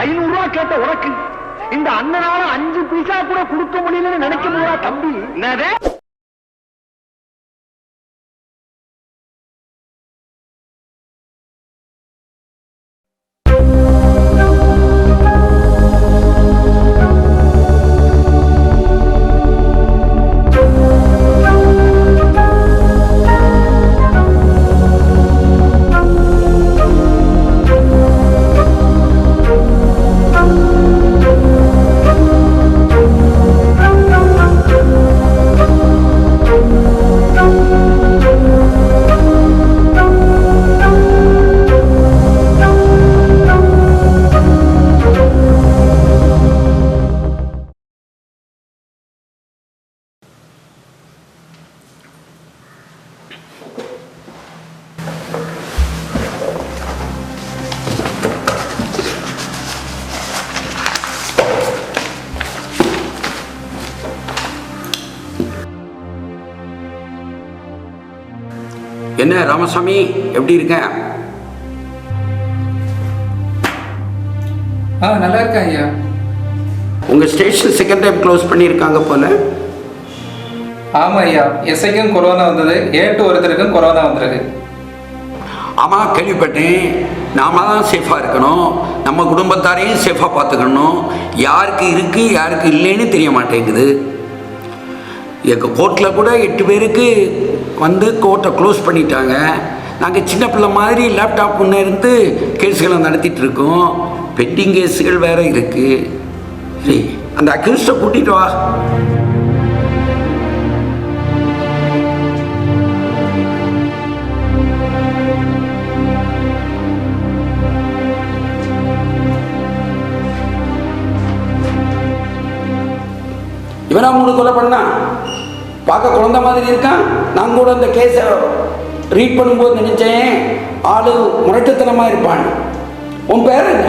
500 ரூபாய் கேட்ட உனக்கு இந்த அண்ணனால 5 பைசா கூட கொடுக்க முடியலன்னு நினைக்க முடியா தம்பி? என்னதே என்ன ராமசாமி, எப்படி இருக்க? நல்லா இருக்கேன் ஐயா. உங்க ஸ்டேஷன் செகண்ட் டைம் க்ளோஸ் பண்ணியிருக்காங்க போல. ஆமாம் ஐயா, எஸ்ஐக்கும் கொரோனா வந்தது, ஏட்டு ஒருத்தருக்கும் கொரோனா வந்திருக்கு. ஆமாம், கேள்விப்பட்டேன். நாம தான் சேஃபாக இருக்கணும், நம்ம குடும்பத்தாரையும் சேஃபாக பார்த்துக்கணும். யாருக்கு இருக்கு யாருக்கு இல்லைன்னு தெரிய மாட்டேங்குது. எங்கள் கோர்ட்டில் கூட 8 பேருக்கு வந்து கோர்ட்டை க்ளோஸ் பண்ணிட்டாங்க. நாங்கள் சின்ன பிள்ளை மாதிரி லேப்டாப் முன்னே இருந்து கேஸுகளை நடத்திட்டு இருக்கோம். பெண்டிங் கேஸுகள் வேறு இருக்குது. சரி, அந்த அக்யூஸ்டை கூட்டிகிட்டு வா. இவனா 3 கொலை பண்ணா? பார்க்க குழந்தை மாதிரி இருக்கான். நான் கூட அந்த கேஸை ரீட் பண்ணும்போது நினைச்சேன் ஆளு முரட்டுத்தனமா இருப்பான். உன் பேர் என்ன?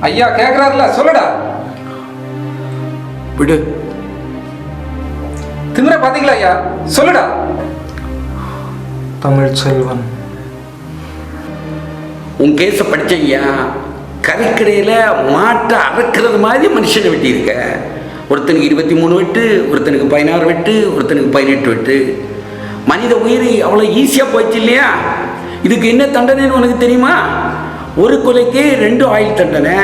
ஐயா கேட்குறாருல, சொல்லுடா. விடு. திமிர பார்த்தீங்களா ஐயா? சொல்லுடா. தமிழ்ச்செல்வன். உன் கேஸை படிச்சையா, கறிக்கடையில் மாட்டை அறக்கிறது மாதிரி மனுஷனை வெட்டியிருக்க. ஒருத்தனுக்கு 23 வெட்டு, ஒருத்தனுக்கு 16 வெட்டு, ஒருத்தனுக்கு 18 வெட்டு. மனித உயிர் அவ்வளோ ஈஸியாக போச்சு இல்லையா? இதுக்கு என்ன தண்டனைன்னு உனக்கு தெரியுமா? 1 கொலைக்கு 2 ஆயுள் தண்டனை,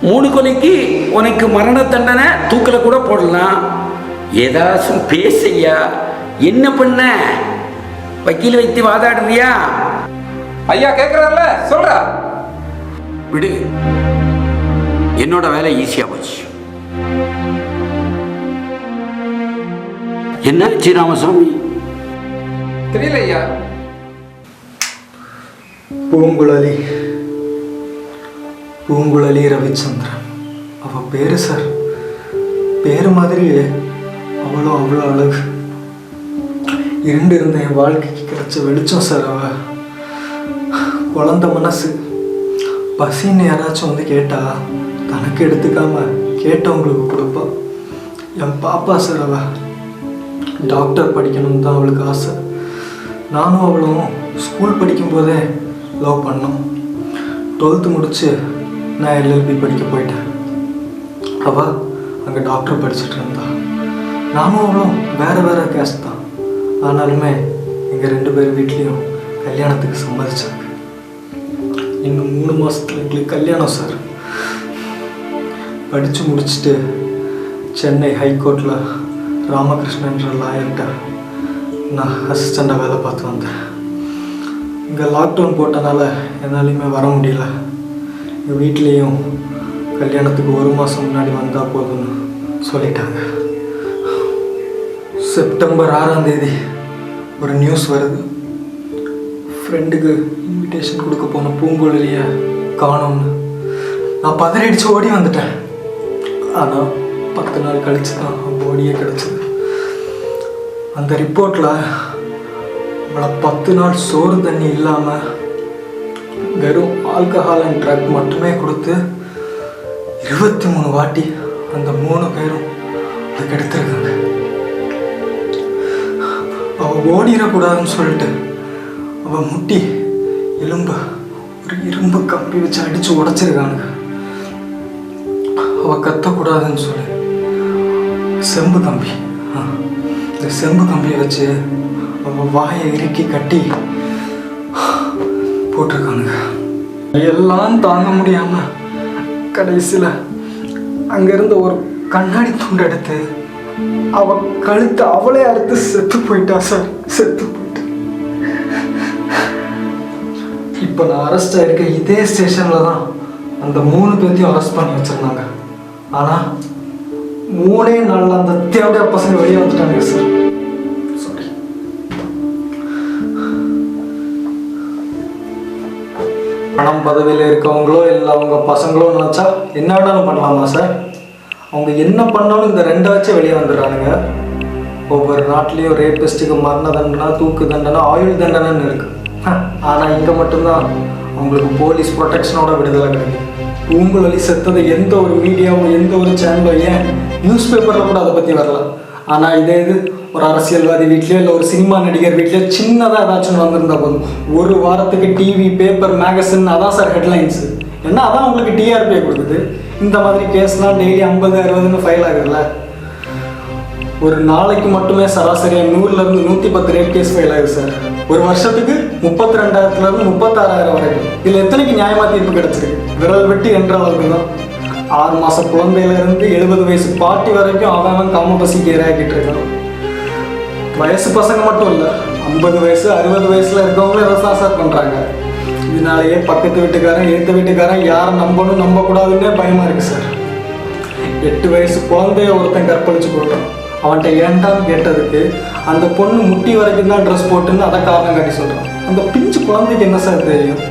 3 கொலைக்கு உனக்கு மரண தண்டனை, தூக்கில் கூட போடலாம். ஏதாச்சும் பேசையா? என்ன பண்ண? வக்கீல் வைத்து வாதாடுறியா? ஐயா கேட்குறாருல, சொல்றா. விடு, என்னோட வேலை ஈஸியாக போச்சு. என்னாச்சு ராமசாமி? தெரியல ஐயா. பூங்குழலி ரவிச்சந்திரன் அவ பேரு சார். பேரு மாதிரியே அவ்வளோ அழகு. இருந்த என் வாழ்க்கைக்கு கிடைச்ச வெளிச்சம் சார். அவ குழந்த மனசு. பசின்னு யாராச்சும் வந்து கேட்டா தனக்கு எடுத்துக்காம கேட்டவங்களுக்கு கொடுப்பா. என் பாப்பா சார். அவ டாக்டர் படிக்கணும்னு தான் அவளுக்கு ஆசை. நானும் அவளும் ஸ்கூல் படிக்கும்போதே லவ் பண்ணோம். 12th முடிச்சு நான் LLB படிக்க போயிட்டேன். அவள் அங்கே டாக்டர் படிச்சுட்டு இருந்தா. நானும் அவளும் வேறு கேஸ்ட் தான். ஆனாலுமே எங்கள் 2 பேர் வீட்லேயும் கல்யாணத்துக்கு சம்மதிச்சாங்க. இன்னும் 3 மாதத்துல எங்களுக்கு கல்யாணம் சார். படித்து முடிச்சுட்டு சென்னை ஹைகோர்ட்டில் ராமகிருஷ்ணன்ற லாயர்கிட்ட நான் அசிஸ்டண்டாக வேலை பார்த்து வந்தேன். இங்கே லாக்டவுன் போட்டனால என்னாலையுமே வர முடியல. எங்கள் வீட்லேயும் கல்யாணத்துக்கு 1 மாதம் முன்னாடி வந்தால் போதும்னு சொல்லிட்டாங்க. செப்டம்பர் 6ஆம் தேதி ஒரு நியூஸ் வருது. ஃப்ரெண்டுக்கு இன்விடேஷன் கொடுக்க போன பூங்குழலியை காணோம்னு. நான் பதறிடிச்சு ஓடி வந்துட்டேன். ஆனால் 10 நாள் கழிச்சு தான் பாடியே கிடச்சிது. அந்த ரிப்போர்ட்டில் அவளை 10 நாள் சோறு தண்ணி இல்லாமல் வெறும் ஆல்கஹால் அண்ட் ட்ரக் மட்டுமே கொடுத்து 23 வாட்டி அந்த 3 பேரும் அதுக்கு எடுத்துருக்காங்க. அவள் ஓடிடக்கூடாதுன்னு சொல்லிட்டு அவள் முட்டி எலும்பு ஒரு இரும்பு கம்பி வச்சு அடித்து உடைச்சிருக்கானுங்க. அவள் கத்தக்கூடாதுன்னு சொல்லி செம்பு கம்பி, இந்த செம்பு கம்பியை வச்சு அவள் வாயை இறுக்கி கட்டி போட்டிருக்கானுங்க. எல்லாம் தாங்க முடியாம கடைசியில் அங்கிருந்த ஒரு கண்ணாடி துண்டு எடுத்து அவ கழுத்து அவளே அறுத்து செத்து போயிட்டா சார், செத்து போயிட்டா. இப்போ நான் அரெஸ்ட் ஆயிருக்க இதே ஸ்டேஷன்ல தான் அந்த 3 பேர்த்தையும் அரெஸ்ட் பண்ணி வச்சிருந்தாங்க. ஆனா 3 நாள்ல அந்த தேவையா பசங்க வெளியே வந்துட்டாங்க சார். சாரி. பணம் பதவியில் இருக்கவங்களோ இல்லை அவங்க பசங்களோ நினைச்சா என்ன வேணாலும் பண்ணலாமா சார்? அவங்க என்ன பண்ணாலும் இந்த 2 வச்சு வெளியே வந்துடுறானுங்க. ஒவ்வொரு நாட்டிலையும் ரேபிஸ்ட்டுக்கு மரண தண்டனை, தூக்கு தண்டனை, ஆயுள் தண்டனைன்னு இருக்கு. ஆனால் இங்கே மட்டும்தான் அவங்களுக்கு போலீஸ் ப்ரொடெக்ஷனோட விடுதலை கிடைக்கும். பூங்குழலி செத்ததை எந்த ஒரு மீடியாவும் எந்த ஒரு சேனலோ, ஏன் நியூஸ் பேப்பரில் கூட அதை பற்றி வரல. ஆனால் இதே இது ஒரு அரசியல்வாதி வீட்லேயோ இல்லை ஒரு சினிமா நடிகர் வீட்லேயோ சின்னதாக ஏதாச்சும் வந்திருந்தா போதும், ஒரு வாரத்துக்கு டிவி, பேப்பர், மேகசின் அதான் சார் ஹெட்லைன்ஸு. ஏன்னா அதான் உங்களுக்கு டிஆர்பியை கொடுக்குது. இந்த மாதிரி கேஸ்லாம் டெய்லி 50-60ன்னு ஃபைல் ஆகுதுல்ல. ஒரு நாளைக்கு மட்டுமே சராசரியாக 100லேருந்து 110 ரேப் கேஸ் ஃபைல் ஆகுது சார். ஒரு வருஷத்துக்கு 32,000லேருந்து 36,000 வரைக்கும். இதில் எத்தனைக்கு நியாயமாக தீர்ப்பு கிடச்சிருக்கு? விரல் வெட்டி என்ற அளவுக்கு தான். 6 மாத குழந்தையிலேருந்து 70 வயசு பாட்டி வரைக்கும் அவன் காமபசிக்கு இரையாக்கிட்டு இருக்கான். வயசு பசங்க மட்டும் இல்லை, 50 வயசு 60 வயசில் இருக்கவங்களும் இதை சார் பண்ணுறாங்க. இதனாலேயே பக்கத்து வீட்டுக்காரன், ஏற்ற வீட்டுக்காரன் யாரை நம்பணும் நம்பக்கூடாதுன்னே பயமாக இருக்குது சார். 8 வயசு குழந்தைய ஒருத்தன் கற்பழிச்சு போட்டான். அவன்கிட்ட ஏன்டான்னு கேட்டதுக்கு அந்த பொண்ணு முட்டி வரைக்கும் தான் ட்ரெஸ் போட்டுன்னு அதை காரணம் காட்டி சொல்கிறான். அந்த பிஞ்சு குழந்தைக்கு என்ன சார் தெரியும்?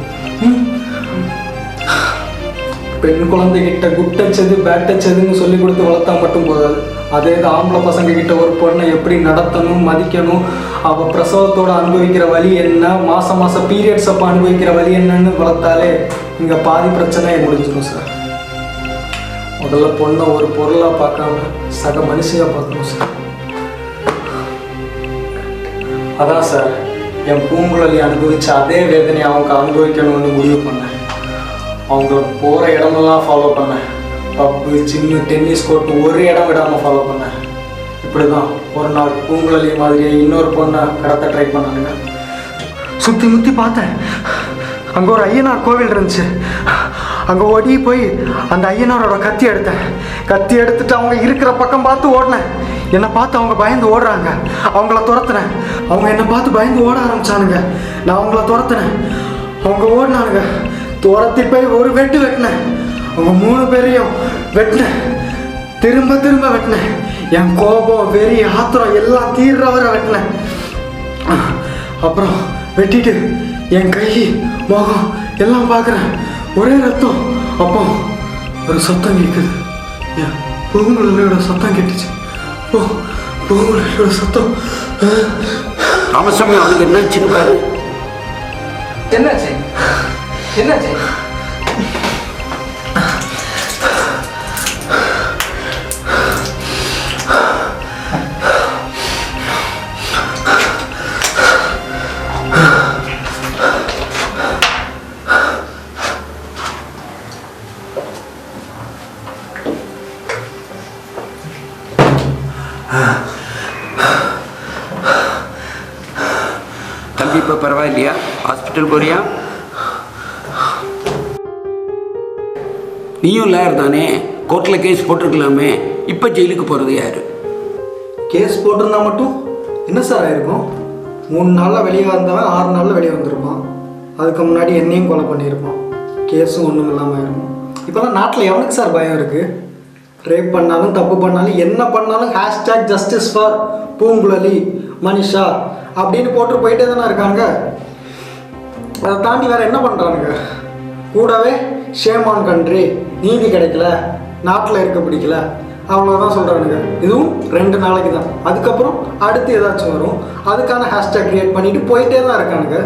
பெண் குழந்தைகிட்ட குட் டச் எது, பேட் டச் எதுன்னு சொல்லி கொடுத்து வளர்த்தா மட்டும் போதாது. அதே இது ஆம்பளை பசங்க கிட்ட ஒரு பொண்ணை எப்படி நடத்தணும், மதிக்கணும், அவள் பிரசவத்தோடு அனுபவிக்கிற வலி என்ன, மாதம் பீரியட்ஸ் அப்போ அனுபவிக்கிற வலி என்னன்னு வளர்த்தாலே இங்கே பாதி பிரச்சனையை முடிஞ்சிடும் சார். முதல்ல பொண்ணை ஒரு பொருளாக பார்க்காம சக மனுஷியாக பார்க்கணும் சார். அதான் சார் என் பூங்குழலி அனுபவிச்ச அதே வேதனையை அவங்க அனுபவிக்கணும்னு முடிவு பண்ணேன். அவங்க போகிற இடமெல்லாம் ஃபாலோ பண்ணேன். பப்பு, சின்ன, டென்னிஸ் கோர்ட் ஒரு இடம் விடாமல் ஃபாலோ பண்ணேன். இப்படி தான் ஒரு நாள் பூங்குழலி மாதிரியே இன்னொரு பொண்ணை கடத்த ட்ரை பண்ணானுங்க. சுற்றி முற்றி பார்த்தேன். அங்கே ஒரு ஐயனார் கோவில் இருந்துச்சு. அங்கே ஓடி போய் அந்த ஐயனாரோட கத்தி எடுத்தேன். கத்தி எடுத்துட்டு அவங்க இருக்கிற பக்கம் பார்த்து ஓடினேன். என்னை பார்த்து அவங்க பயந்து ஓடுறாங்க. அவங்கள துரத்துனேன். அவங்க என்னை பார்த்து பயந்து ஓட ஆரம்பிச்சானுங்க. நான் அவங்கள துரத்துனேன். அவங்க ஓடினானுங்க. துரத்தி போய் ஒரு வெட்டு வெட்டினேன். அவங்க 3 பேரையும் வெட்டினேன். திரும்ப திரும்ப வெட்டினேன். என் கோபம், வெறி, ஆத்திரம் எல்லாம் தீர்றவரை வெட்டினேன். அப்புறம் வெட்டிட்டு என் கை, முகம் எல்லாம் பார்க்குறேன், ஒரே ரத்தம். அப்போ ஒரு சத்தம் கேட்குது. என் பூங்குழலியோட சத்தம் கேட்டுச்சு. பூங்குழலியோட சத்தம். ராமசாமி அவனுக்கு என்னாச்சுன்னு பாரு. என்னாச்சு என்னாச்சு? தம்பி இப்போ பரவாயில்லையா? ஹாஸ்பிட்டல் போறியா? நீயும் லாயர் தானே, கோர்ட்டில் கேஸ் போட்டிருக்கலாமே. இப்போ ஜெயிலுக்கு போகிறது யார்? கேஸ் போட்டிருந்தா மட்டும் என்ன சார் ஆயிருக்கும்? 3 நாளில் வெளியே வந்தவன் 6 நாளில் வெளியே வந்திருப்பான். அதுக்கு முன்னாடி என்னையும் கொலை பண்ணியிருப்பான். கேஸும் ஒன்றும் இல்லாமல் இருக்கும். இப்போலாம் நாட்டில் எவனுக்கு சார் பயம் இருக்குது? ரேப் பண்ணாலும் தப்பு பண்ணாலும் என்ன பண்ணாலும் #ஜஸ்டிஸ் ஃபார் பூங்குழலி, மனிஷா அப்படின்னு போட்டு போயிட்டே தானே இருக்காங்க. அதை தாண்டி வேறு என்ன பண்ணுறானுங்க? கூடவே ஷேம் ஆன் கண்ட்ரி, நீதி கிடைக்கல, நாட்டில் இருக்க பிடிக்கல, அவ்வளோதான் சொல்கிறானுங்க. இதுவும் 2 நாளைக்கு தான். அதுக்கப்புறம் அடுத்து ஏதாச்சும் வரும். அதுக்கான ஹேஷ்டேக் க்ரியேட் பண்ணிட்டு போயிட்டே தான் இருக்கானுங்க.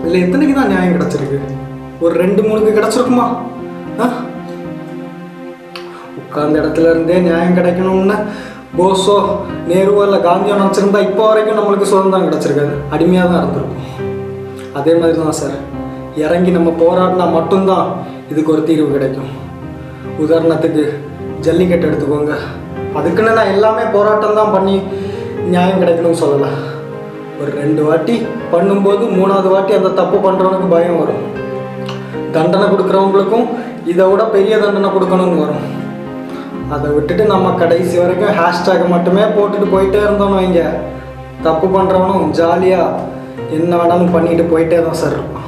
இதில் எத்தனைக்கு தான் நியாயம் கிடச்சிருக்கு? ஒரு 2-3க்கு கிடச்சிருக்குமா? உட்கார்ந்த இடத்துல இருந்தே நியாயம் கிடைக்கணும்னு போஸோ, நேருவோ இல்லை காந்தியோ நினச்சிருந்தா இப்போ வரைக்கும் நம்மளுக்கு சுதந்திரம் கிடச்சிருக்காது, அடிமையாக தான் இருந்திருக்கும். அதே மாதிரி தான் சார், இறங்கி நம்ம போராடினா மட்டும்தான் இதுக்கு ஒரு தீர்வு கிடைக்கும். உதாரணத்துக்கு ஜல்லிக்கட்டு எடுத்துக்கோங்க. அதுக்குன்னு நான் எல்லாமே போராட்டம் தான் பண்ணி நியாயம் கிடைக்கணும்னு சொல்லலை. ஒரு 2 வாட்டி பண்ணும்போது 3வது வாட்டி அந்த தப்பு பண்ணுறவனுக்கு பயம் வரும். தண்டனை கொடுக்குறவங்களுக்கும் இதை விட பெரிய தண்டனை கொடுக்கணும்னு வரும். அதை விட்டுட்டு நம்ம கடைசி வரைக்கும் ஹேஷ்டேக் மட்டுமே போட்டுட்டு போயிட்டே இருந்தோம்னு வைங்க, தப்பு பண்ணுறவனும் ஜாலியாக என்ன வேணாலும் பண்ணிட்டு போயிட்டே தான் சார் இருப்பான்.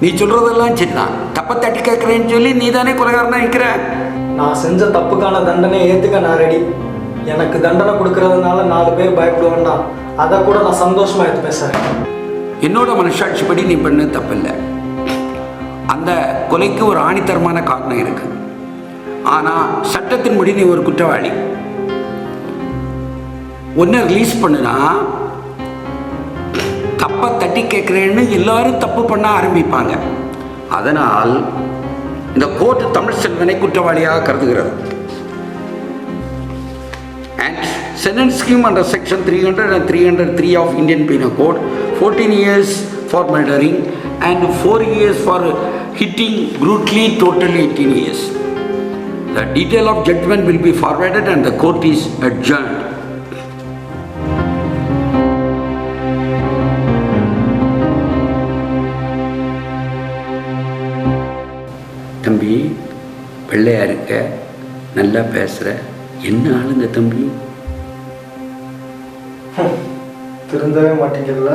நீ சொல்றதெல்லாம் சரிதான். தப்பை தட்டி கேட்குறேன்னு சொல்லி நீ தானே கொலைகாரனா நிற்கிற. நான் செஞ்ச தப்புக்கான தண்டனையை ஏற்றுக்க நான் ரெடி. எனக்கு தண்டனை கொடுக்கறதுனால 4 பேர் பயப்படுவேன்னா அதை கூட நான் சந்தோஷமா எடுத்துப்பேன் சார். என்னோட மனசாட்சிப்படி நீ பண்ண தப்பில்லை. அந்த கொலைக்கு ஒரு ஆணித்தரமான காரணம் இருக்கு. ஆனால் சட்டத்தின்படி நீ ஒரு குற்றவாளி. ஒன்றை ரிலீஸ் பண்ணுனா தப்பை தட்டி கேட்குறேன்னு எல்லாரும் தப்பு பண்ண ஆரம்பிப்பாங்க. அதனால் இந்த கோர்ட் தமிழ் செல்வனை குற்றவாளியாக கருதுகிறது. And sentence him under section 300 and 303 of Indian Penal Code, 14 years for murdering and 4 years for hitting brutally, totally 18 years. The detail of judgment will be forwarded and the court is adjourned. தம்பி, வெள்ளையா இருக்க, நல்லா பேசுற, என்ன ஆளுங்க தம்பி? திருந்தவே மாட்டேங்கிறல.